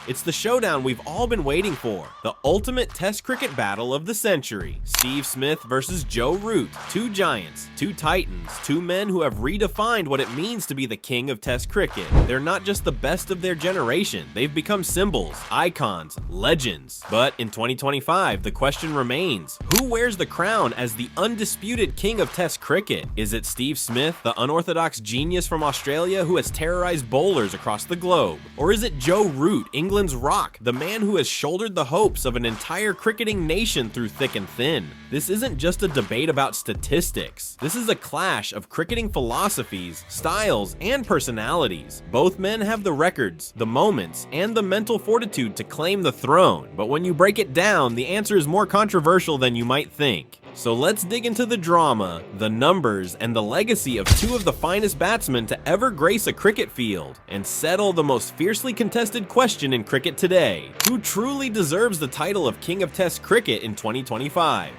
It's the showdown we've all been waiting for. The ultimate Test cricket battle of the century. Steve Smith versus Joe Root. Two giants, two titans, two men who have redefined what it means to be the king of Test cricket. They're not just the best of their generation. They've become symbols, icons, legends. But in 2025, the question remains, who wears the crown as the undisputed king of Test cricket? Is it Steve Smith, the unorthodox genius from Australia who has terrorized bowlers across the globe? Or is it Joe Root, England's rock, the man who has shouldered the hopes of an entire cricketing nation through thick and thin? This isn't just a debate about statistics. This is a clash of cricketing philosophies, styles, and personalities. Both men have the records, the moments, and the mental fortitude to claim the throne. But when you break it down, the answer is more controversial than you might think. So let's dig into the drama, the numbers, and the legacy of two of the finest batsmen to ever grace a cricket field, and settle the most fiercely contested question in cricket today. Who truly deserves the title of King of Test Cricket in 2025?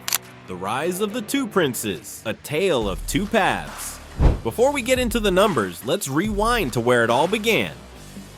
The Rise of the Two Princes, a tale of two paths. Before we get into the numbers, let's rewind to where it all began.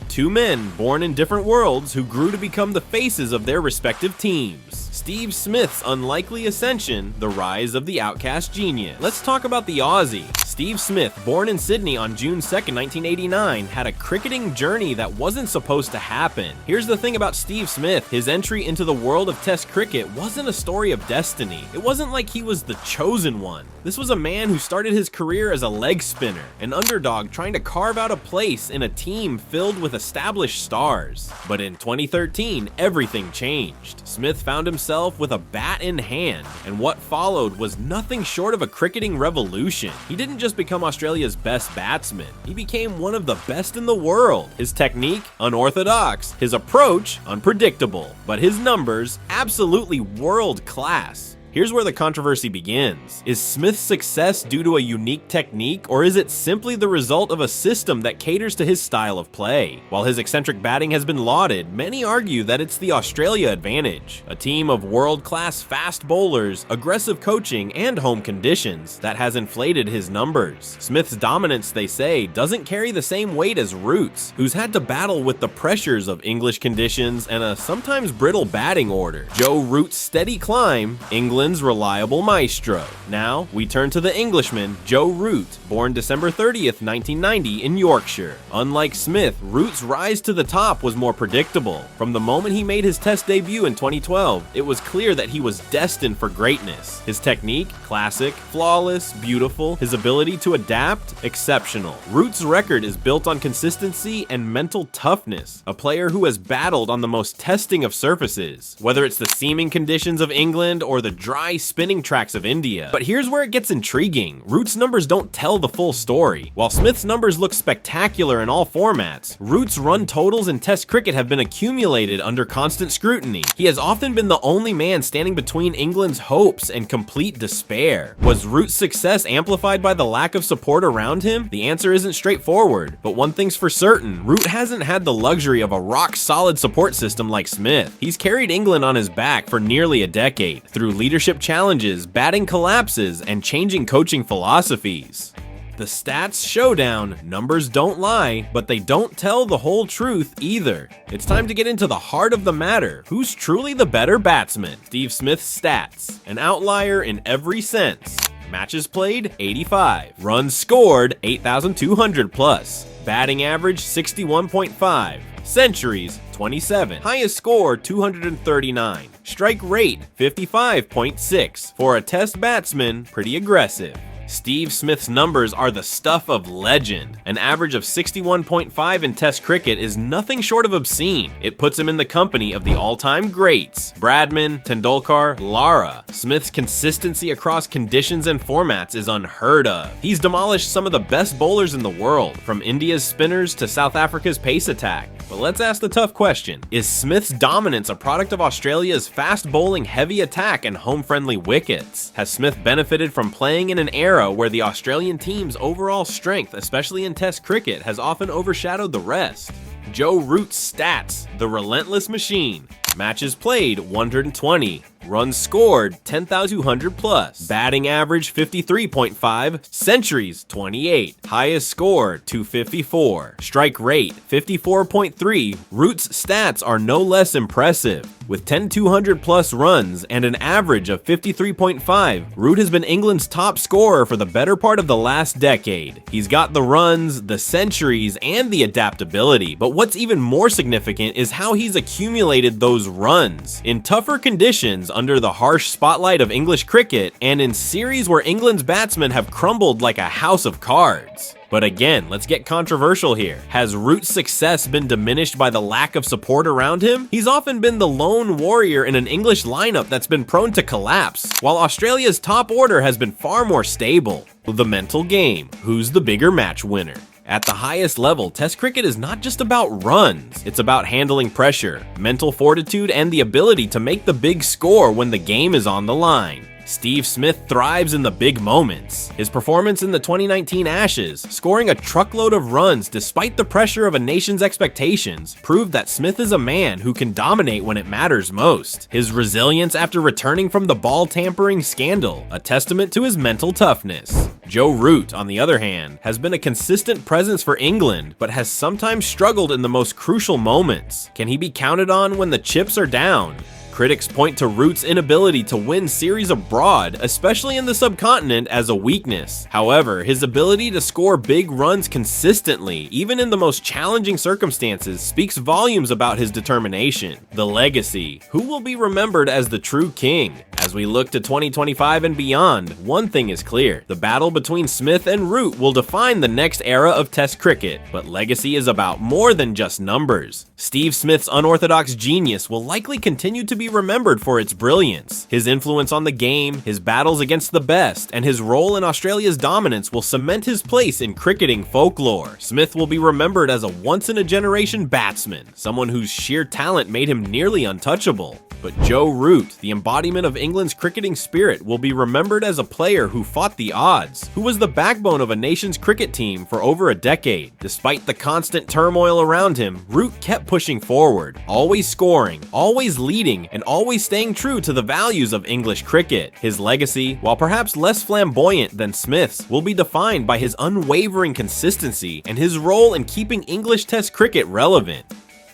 Two men born in different worlds who grew to become the faces of their respective teams. Steve Smith's unlikely ascension, the rise of the outcast genius. Let's talk about the Aussie. Steve Smith, born in Sydney on June 2nd, 1989, had a cricketing journey that wasn't supposed to happen. Here's the thing about Steve Smith, his entry into the world of Test cricket wasn't a story of destiny. It wasn't like he was the chosen one. This was a man who started his career as a leg spinner, an underdog trying to carve out a place in a team filled with established stars. But in 2013, everything changed. Smith found himself with a bat in hand, and what followed was nothing short of a cricketing revolution. He didn't just become Australia's best batsman, he became one of the best in the world. His technique, unorthodox, his approach, unpredictable, but his numbers, absolutely world class. Here's where the controversy begins. Is Smith's success due to a unique technique, or is it simply the result of a system that caters to his style of play? While his eccentric batting has been lauded, many argue that it's the Australia advantage, a team of world-class fast bowlers, aggressive coaching, and home conditions that has inflated his numbers. Smith's dominance, they say, doesn't carry the same weight as Root's, who's had to battle with the pressures of English conditions and a sometimes brittle batting order. Joe Root's steady climb, England's reliable maestro. Now, we turn to the Englishman, Joe Root, born December 30th, 1990 in Yorkshire. Unlike Smith, Root's rise to the top was more predictable. From the moment he made his Test debut in 2012, it was clear that he was destined for greatness. His technique, classic, flawless, beautiful. His ability to adapt, exceptional. Root's record is built on consistency and mental toughness, a player who has battled on the most testing of surfaces, whether it's the seaming conditions of England or the dry spinning tracks of India. But here's where it gets intriguing. Root's numbers don't tell the full story. While Smith's numbers look spectacular in all formats, Root's run totals in Test cricket have been accumulated under constant scrutiny. He has often been the only man standing between England's hopes and complete despair. Was Root's success amplified by the lack of support around him? The answer isn't straightforward, but one thing's for certain, Root hasn't had the luxury of a rock-solid support system like Smith. He's carried England on his back for nearly a decade, through leadership challenges, batting collapses, and changing coaching philosophies. The stats showdown, numbers don't lie, but they don't tell the whole truth either. It's time to get into the heart of the matter. Who's truly the better batsman? Steve Smith's stats, an outlier in every sense. Matches played, 85. Runs scored, 8,200 plus. Batting average, 61.5. Centuries, 27. Highest score, 239. Strike rate, 55.6. For a Test batsman, pretty aggressive. Steve Smith's numbers are the stuff of legend. An average of 61.5 in Test cricket is nothing short of obscene. It puts him in the company of the all-time greats, Bradman, Tendulkar, Lara. Smith's consistency across conditions and formats is unheard of. He's demolished some of the best bowlers in the world, from India's spinners to South Africa's pace attack. But let's ask the tough question. Is Smith's dominance a product of Australia's fast bowling heavy attack and home-friendly wickets? Has Smith benefited from playing in an era where the Australian team's overall strength, especially in Test cricket, has often overshadowed the rest? Joe Root's stats, the relentless machine. Matches played, 120. Runs scored 10,200 plus. Batting average 53.5. Centuries 28. Highest score 254. Strike rate 54.3. Root's stats are no less impressive. With 10,200 plus runs and an average of 53.5, Root has been England's top scorer for the better part of the last decade. He's got the runs, the centuries, and the adaptability, but what's even more significant is how he's accumulated those runs. In tougher conditions, under the harsh spotlight of English cricket, and in series where England's batsmen have crumbled like a house of cards. But again, let's get controversial here. Has Root's success been diminished by the lack of support around him? He's often been the lone warrior in an English lineup that's been prone to collapse, while Australia's top order has been far more stable. The mental game. Who's the bigger match winner? At the highest level, Test cricket is not just about runs. It's about handling pressure, mental fortitude, and the ability to make the big score when the game is on the line. Steve Smith thrives in the big moments. His performance in the 2019 Ashes, scoring a truckload of runs despite the pressure of a nation's expectations, proved that Smith is a man who can dominate when it matters most. His resilience after returning from the ball tampering scandal, a testament to his mental toughness. Joe Root, on the other hand, has been a consistent presence for England, but has sometimes struggled in the most crucial moments. Can he be counted on when the chips are down? Critics point to Root's inability to win series abroad, especially in the subcontinent, as a weakness. However, his ability to score big runs consistently, even in the most challenging circumstances, speaks volumes about his determination. The legacy. Who will be remembered as the true king? As we look to 2025 and beyond, one thing is clear. The battle between Smith and Root will define the next era of Test cricket, but legacy is about more than just numbers. Steve Smith's unorthodox genius will likely continue to be remembered for its brilliance. His influence on the game, his battles against the best, and his role in Australia's dominance will cement his place in cricketing folklore. Smith will be remembered as a once-in-a-generation batsman, someone whose sheer talent made him nearly untouchable. But Joe Root, the embodiment of England's cricketing spirit, will be remembered as a player who fought the odds, who was the backbone of a nation's cricket team for over a decade. Despite the constant turmoil around him, Root kept pushing forward, always scoring, always leading, and always staying true to the values of English cricket. His legacy, while perhaps less flamboyant than Smith's, will be defined by his unwavering consistency and his role in keeping English Test cricket relevant.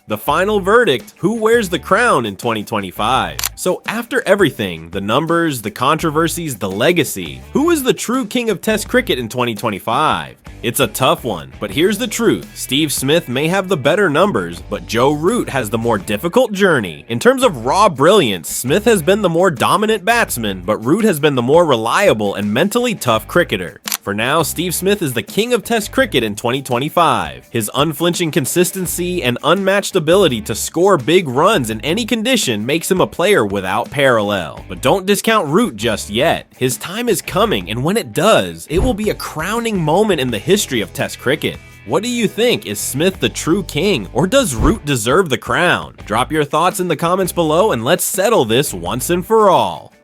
The final verdict, who wears the crown in 2025? So after everything, the numbers, the controversies, the legacy, who is the true king of Test cricket in 2025? It's a tough one, but here's the truth. Steve Smith may have the better numbers, but Joe Root has the more difficult journey. In terms of raw brilliance, Smith has been the more dominant batsman, but Root has been the more reliable and mentally tough cricketer. For now, Steve Smith is the king of Test cricket in 2025. His unflinching consistency and unmatched ability to score big runs in any condition makes him a player without parallel. But don't discount Root just yet. His time is coming, and when it does, it will be a crowning moment in the history of Test cricket. What do you think? Is Smith the true king, or does Root deserve the crown? Drop your thoughts in the comments below and let's settle this once and for all.